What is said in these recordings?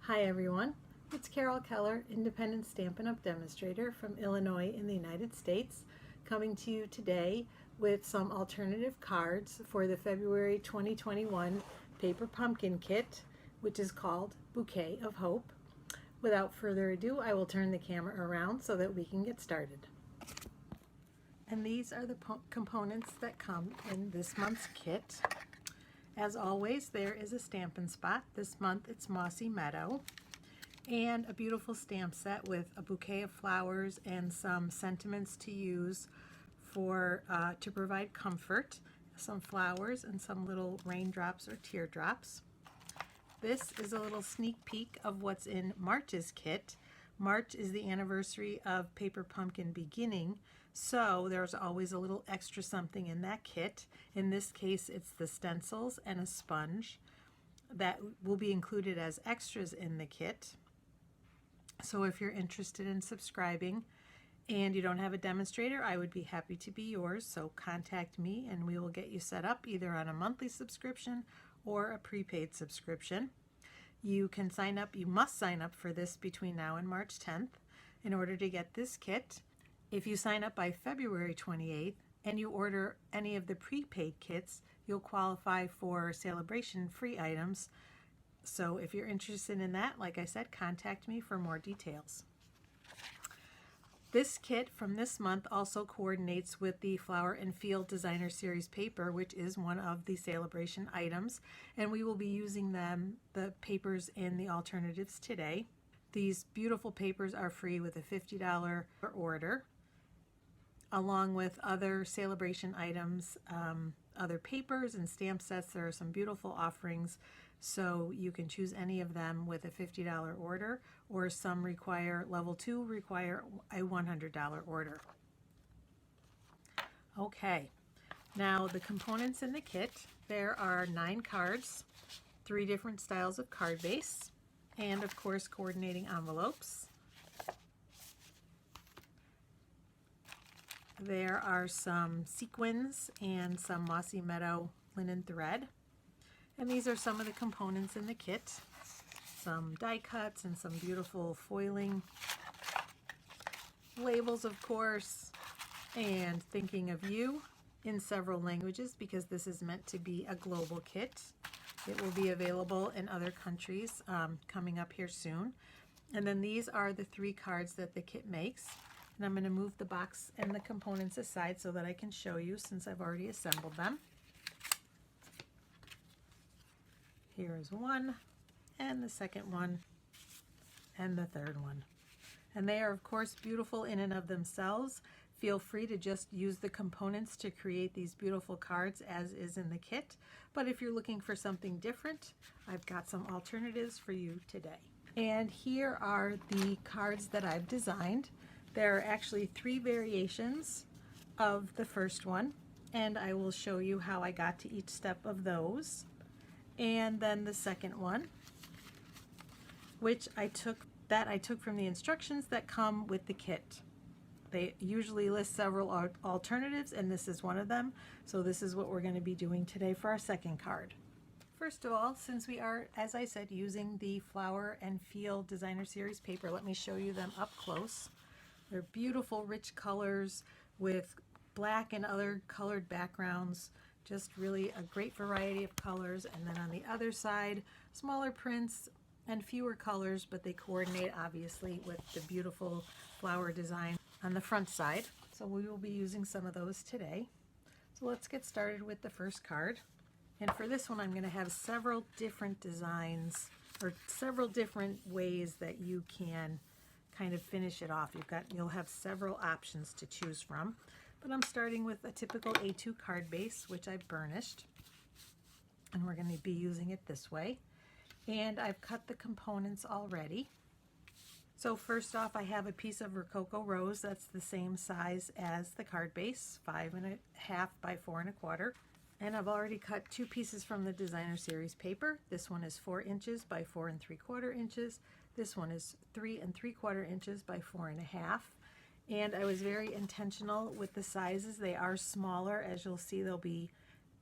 Hi everyone, it's Carol Keller, Independent Stampin' Up! Demonstrator from Illinois in the United States, coming to you today with some alternative cards for the February 2021 Paper Pumpkin Kit, which is called Bouquet of Hope. Without further ado, I will turn the camera around so that we can get started. And these are the components that come in this month's kit. As always, there is a Stampin' spot. This month it's Mossy Meadow, and a beautiful stamp set with a bouquet of flowers and some sentiments to use for to provide comfort, some flowers and some little raindrops or teardrops. This is a little sneak peek of what's in March's kit. March is the anniversary of Paper Pumpkin beginning, so there's always a little extra something in that kit. In this case, it's the stencils and a sponge that will be included as extras in the kit. So if you're interested in subscribing and you don't have a demonstrator, I would be happy to be yours. So contact me and we will get you set up either on a monthly subscription or a prepaid subscription. You can sign up, you must sign up for this between now and March 10th in order to get this kit. If you sign up by February 28th and you order any of the prepaid kits, you'll qualify for celebration free items. So if you're interested in that, like I said, contact me for more details. This kit from this month also coordinates with the Flower and Field Designer Series paper, which is one of the celebration items, and we will be using the papers in the alternatives today. These beautiful papers are free with a $50 order, along with other celebration items, other papers and stamp sets. There are some beautiful offerings, so you can choose any of them with a $50 order, or some require, level 2 require a $100 order. Okay, now the components in the kit, there are 9 cards, 3 different styles of card base, and of course coordinating envelopes. There are some sequins and some Mossy Meadow linen thread. And these are some of the components in the kit. Some die cuts and some beautiful foiling. Labels, of course, and thinking of you in several languages because this is meant to be a global kit. It will be available in other countries coming up here soon. And then these are the 3 cards that the kit makes. And I'm going to move the box and the components aside so that I can show you since I've already assembled them. Here is one, and the second one, and the third one. And they are, of course, beautiful in and of themselves. Feel free to just use the components to create these beautiful cards as is in the kit. But if you're looking for something different, I've got some alternatives for you today. And here are the cards that I've designed. There are actually 3 variations of the first one, and I will show you how I got to each step of those. And then the second one, which I took from the instructions that come with the kit. They usually list several alternatives, and this is one of them. So this is what we're going to be doing today for our second card. First of all, since we are, as I said, using the Flower and Field Designer Series paper, let me show you them up close. They're beautiful, rich colors with black and other colored backgrounds. Just really a great variety of colors. And then on the other side, smaller prints and fewer colors, but they coordinate obviously with the beautiful flower design on the front side. So we will be using some of those today. So let's get started with the first card. And for this one, I'm going to have several different designs or several different ways that you can kind of finish it off. You'll have several options to choose from. But I'm starting with a typical A2 card base, which I've burnished. And we're going to be using it this way. And I've cut the components already. So first off, I have a piece of Rococo rose that's the same size as the card base, 5.5 by 4 1/4. And I've already cut 2 pieces from the Designer Series paper. This one is 4 inches by 4 3/4 inches. This one is 3 3/4 inches by 4 1/2. And I was very intentional with the sizes. They are smaller. As you'll see, they'll be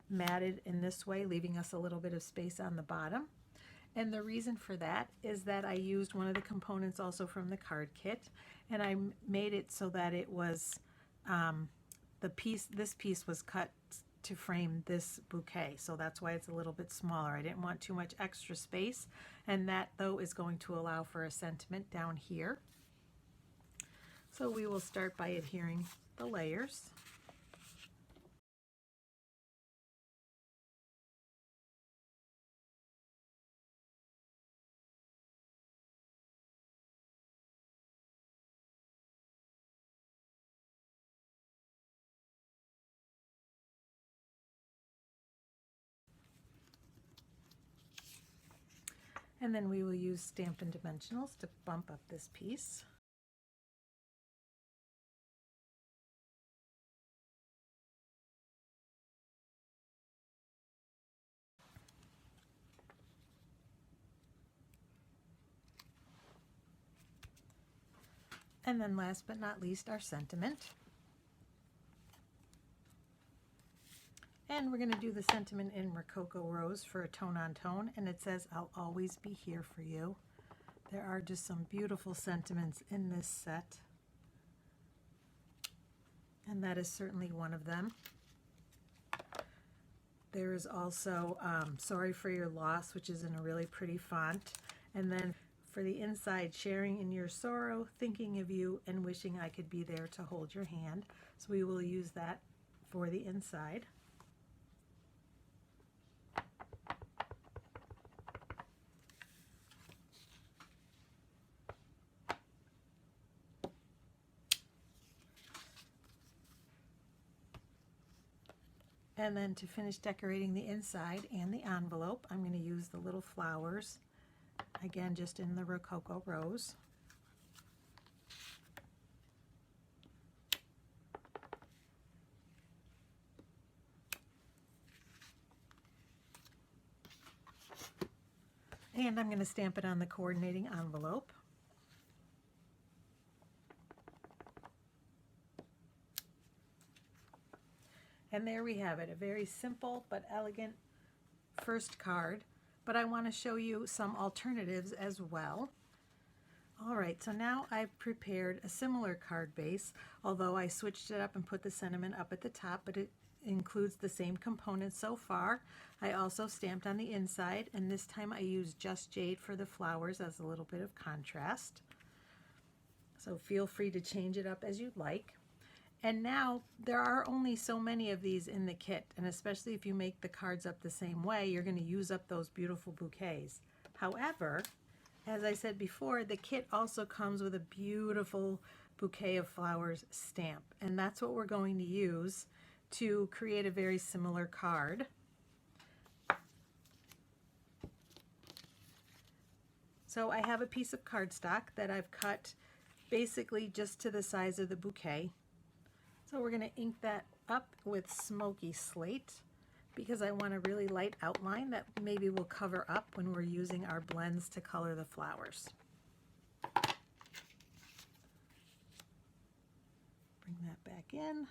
matted in this way, leaving us a little bit of space on the bottom. And the reason for that is that I used one of the components also from the card kit, and I made it so that it was this piece was cut to frame this bouquet, so that's why it's a little bit smaller. I didn't want too much extra space, and that though is going to allow for a sentiment down here. So we will start by adhering the layers. And then we will use Stampin' Dimensionals to bump up this piece. And then last but not least, our sentiment. And we're going to do the sentiment in Rococo Rose for a tone-on-tone, and it says, "I'll always be here for you." There are just some beautiful sentiments in this set, and that is certainly one of them. There is also "Sorry for Your Loss," which is in a really pretty font. And then for the inside, "Sharing in your sorrow, thinking of you, and wishing I could be there to hold your hand." So we will use that for the inside. And then to finish decorating the inside and the envelope, I'm going to use the little flowers, again just in the Rococo Rose. And I'm going to stamp it on the coordinating envelope. And there we have it, a very simple but elegant first card. But I want to show you some alternatives as well. All right, so now I've prepared a similar card base, although I switched it up and put the sentiment up at the top, but it includes the same components so far. I also stamped on the inside, and this time I used just Jade for the flowers as a little bit of contrast. So feel free to change it up as you'd like. And now there are only so many of these in the kit, and especially if you make the cards up the same way, you're going to use up those beautiful bouquets. However, as I said before, the kit also comes with a beautiful bouquet of flowers stamp, and that's what we're going to use to create a very similar card. So I have a piece of cardstock that I've cut basically just to the size of the bouquet. So we're going to ink that up with Smokey Slate because I want a really light outline that maybe will cover up when we're using our blends to color the flowers. Bring that back in.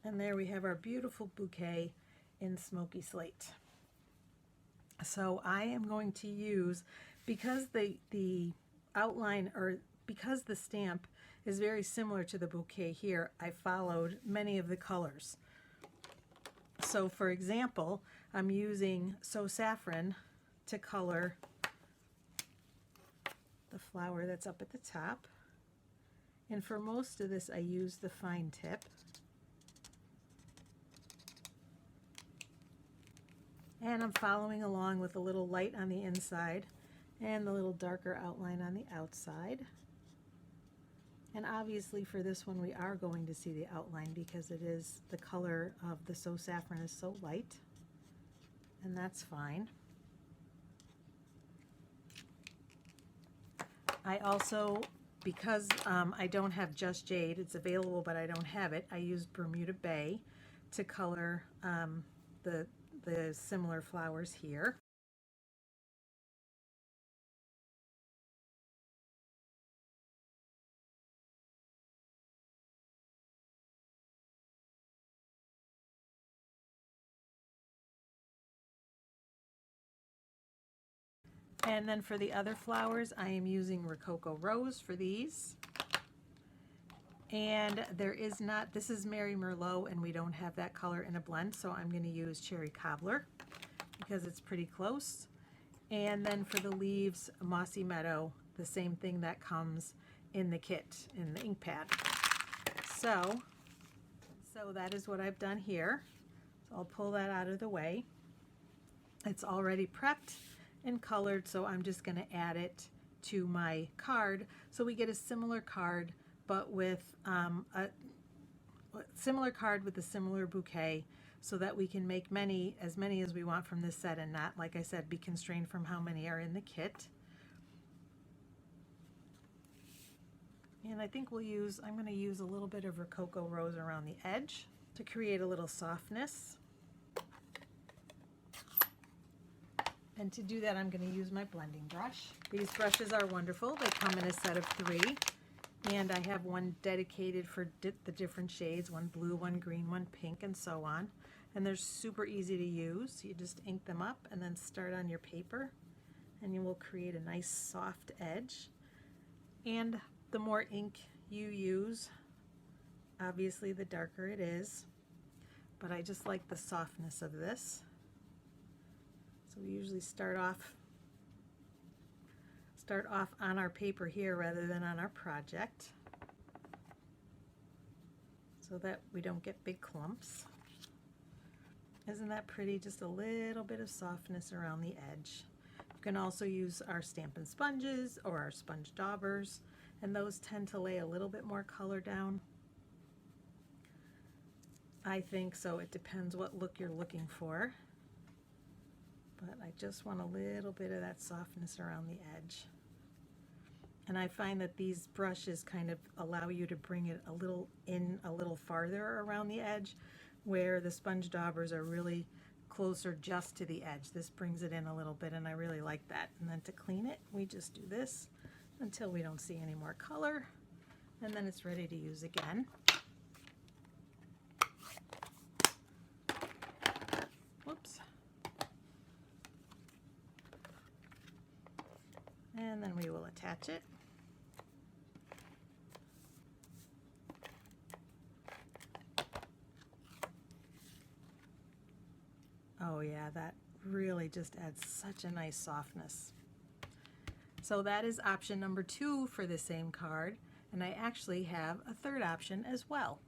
And there we have our beautiful bouquet in Smokey Slate. So I am going to use, because the outline, or because the stamp is very similar to the bouquet here, I followed many of the colors. So for example, I'm using Saffron to color the flower that's up at the top. And for most of this, I use the fine tip. And I'm following along with a little light on the inside and the little darker outline on the outside. And obviously for this one we are going to see the outline because it is, the color of the Saffron is so light, and that's fine. I also, because I don't have just Jade, it's available but I don't have it, I used Bermuda Bay to color the similar flowers here. And then for the other flowers, I am using Rococo Rose for these. And there is not, this is Mary Merlot, and we don't have that color in a blend, so I'm going to use Cherry Cobbler because it's pretty close. And then for the leaves, Mossy Meadow, the same thing that comes in the kit, in the ink pad. So that is what I've done here. So I'll pull that out of the way. It's already prepped and colored, so I'm just going to add it to my card. So we get a similar card, but with a similar card with a similar bouquet, so that we can make as many as we want from this set and not, like I said, be constrained from how many are in the kit. And I think I'm going to use a little bit of Rococo Rose around the edge to create a little softness. And to do that, I'm going to use my blending brush. These brushes are wonderful. They come in a set of 3. And I have one dedicated for the different shades, one blue, one green, one pink, and so on. And they're super easy to use. You just ink them up and then start on your paper, and you will create a nice soft edge. And the more ink you use, obviously the darker it is, but I just like the softness of this. So we usually start off on our paper here rather than on our project, so that we don't get big clumps. Isn't that pretty? Just a little bit of softness around the edge. You can also use our Stampin' sponges or our sponge daubers, and those tend to lay a little bit more color down, I think. So it depends what look you're looking for, but I just want a little bit of that softness around the edge. And I find that these brushes kind of allow you to bring it a little farther around the edge, where the sponge daubers are really closer just to the edge. This brings it in a little bit, and I really like that. And then to clean it, we just do this until we don't see any more color, and then it's ready to use again. Whoops. And then we will attach it. Oh yeah, that really just adds such a nice softness. So that is option number 2 for the same card, and I actually have a third option as well.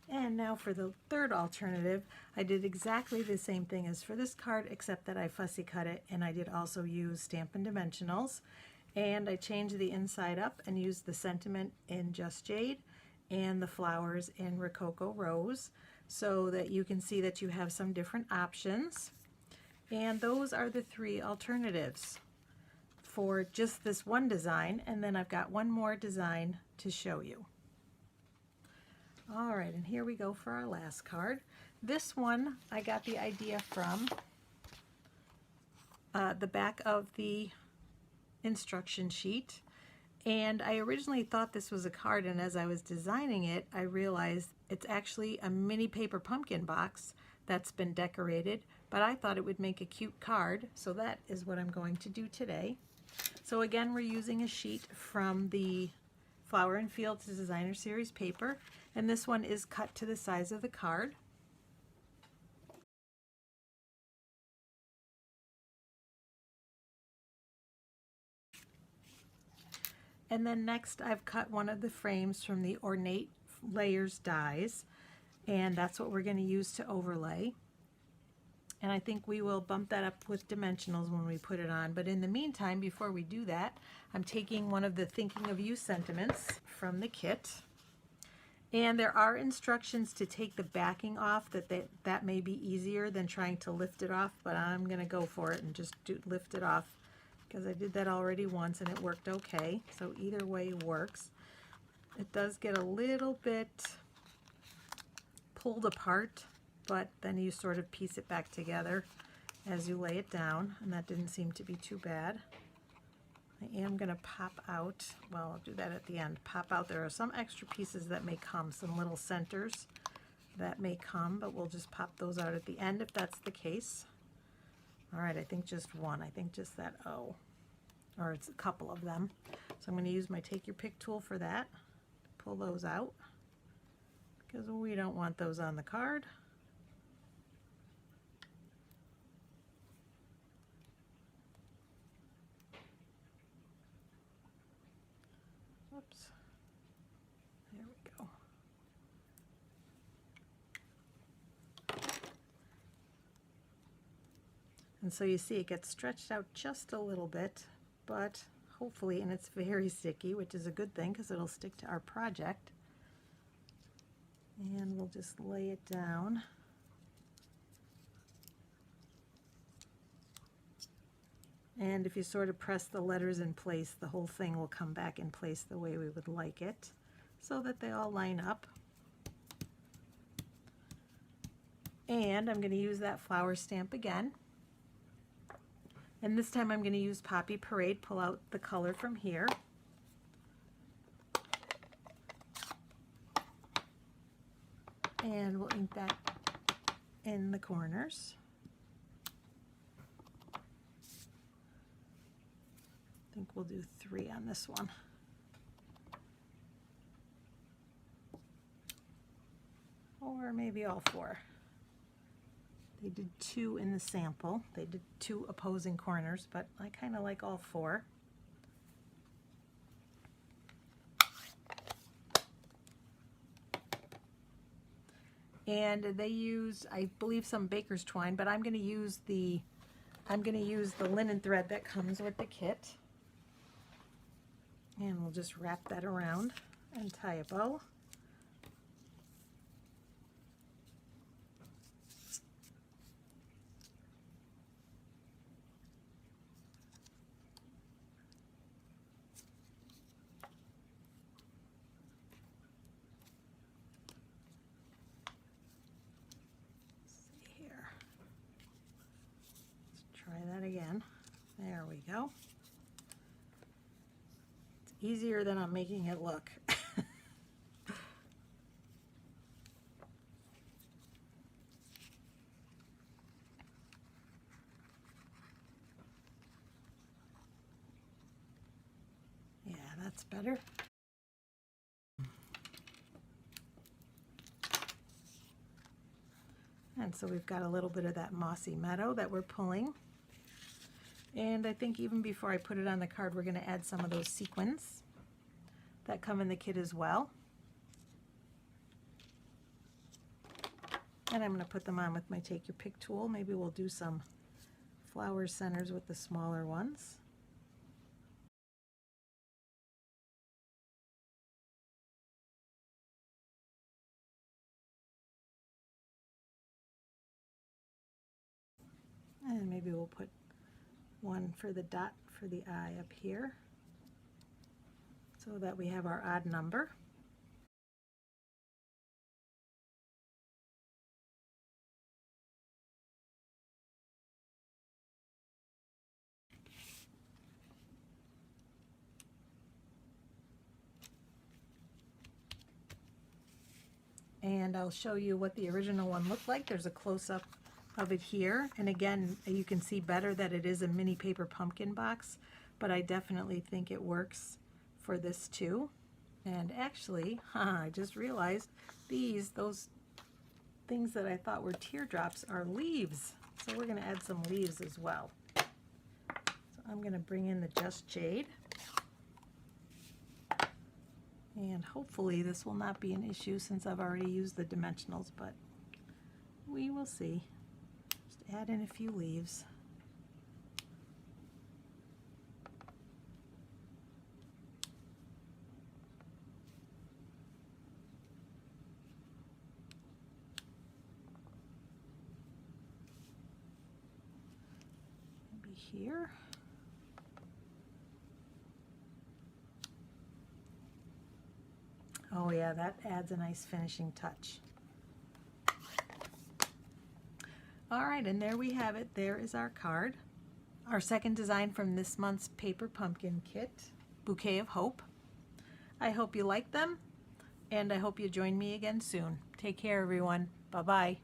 And now for the third alternative, I did exactly the same thing as for this card, except that I fussy cut it, and I did also use Stampin' Dimensionals, and I changed the inside up and used the sentiment in Just Jade and the flowers in Rococo Rose, so that you can see that you have some different options. And those are the 3 alternatives for just this one design, and then I've got one more design to show you. All right, and here we go for our last card. This one I got the idea from the back of the instruction sheet, and I originally thought this was a card, and as I was designing it, I realized it's actually a mini paper pumpkin box that's been decorated, but I thought it would make a cute card, so that is what I'm going to do today. So again, we're using a sheet from the Flower and Fields Designer Series paper, and this one is cut to the size of the card. And then next I've cut one of the frames from the Ornate Layers dies, and that's what we're going to use to overlay. And I think we will bump that up with dimensionals when we put it on. But in the meantime, before we do that, I'm taking one of the Thinking of You sentiments from the kit. And there are instructions to take the backing off, that may be easier than trying to lift it off, but I'm going to go for it and just lift it off, because I did that already once and it worked okay. So either way works. It does get a little bit pulled apart, but then you sort of piece it back together as you lay it down, and that didn't seem to be too bad. I am going to pop out, well, I'll do that at the end, pop out. There are some extra pieces that may come, some little centers that may come, but we'll just pop those out at the end if that's the case. All right, I think just one. I think just that O, or it's a couple of them. So I'm going to use my take your pick tool for that. Pull those out because we don't want those on the card. Oops. There we go. And so you see it gets stretched out just a little bit, but hopefully, and it's very sticky, which is a good thing because it'll stick to our project. And we'll just lay it down. And if you sort of press the letters in place, the whole thing will come back in place the way we would like it, so that they all line up. And I'm going to use that flower stamp again. And this time I'm going to use Poppy Parade, pull out the color from here. And we'll ink that in the corners. I think we'll do 3 on this one. Or maybe all 4. They did 2 in the sample. They did 2 opposing corners, but I kind of like all 4. And they use, I believe, some baker's twine, but I'm going to use the linen thread that comes with the kit. And we'll just wrap that around and tie a bow. Try that again. There we go. It's easier than I'm making it look. Yeah, that's better. And so we've got a little bit of that Mossy Meadow that we're pulling. And I think even before I put it on the card, we're going to add some of those sequins that come in the kit as well. And I'm going to put them on with my Take Your Pick tool. Maybe we'll do some flower centers with the smaller ones. And maybe we'll put one for the dot for the eye up here so that we have our odd number. And I'll show you what the original one looked like. There's a close-up of it here, and again you can see better that it is a mini paper pumpkin box, but I definitely think it works for this too. And actually, I just realized those things that I thought were teardrops are leaves, so we're going to add some leaves as well. So I'm going to bring in the Just Jade, and hopefully this will not be an issue since I've already used the dimensionals, but we will see. Add in a few leaves. Maybe here. Oh yeah, that adds a nice finishing touch. All right, and there we have it. There is our card. Our second design from this month's Paper Pumpkin Kit, Bouquet of Hope. I hope you like them, and I hope you join me again soon. Take care, everyone. Bye-bye.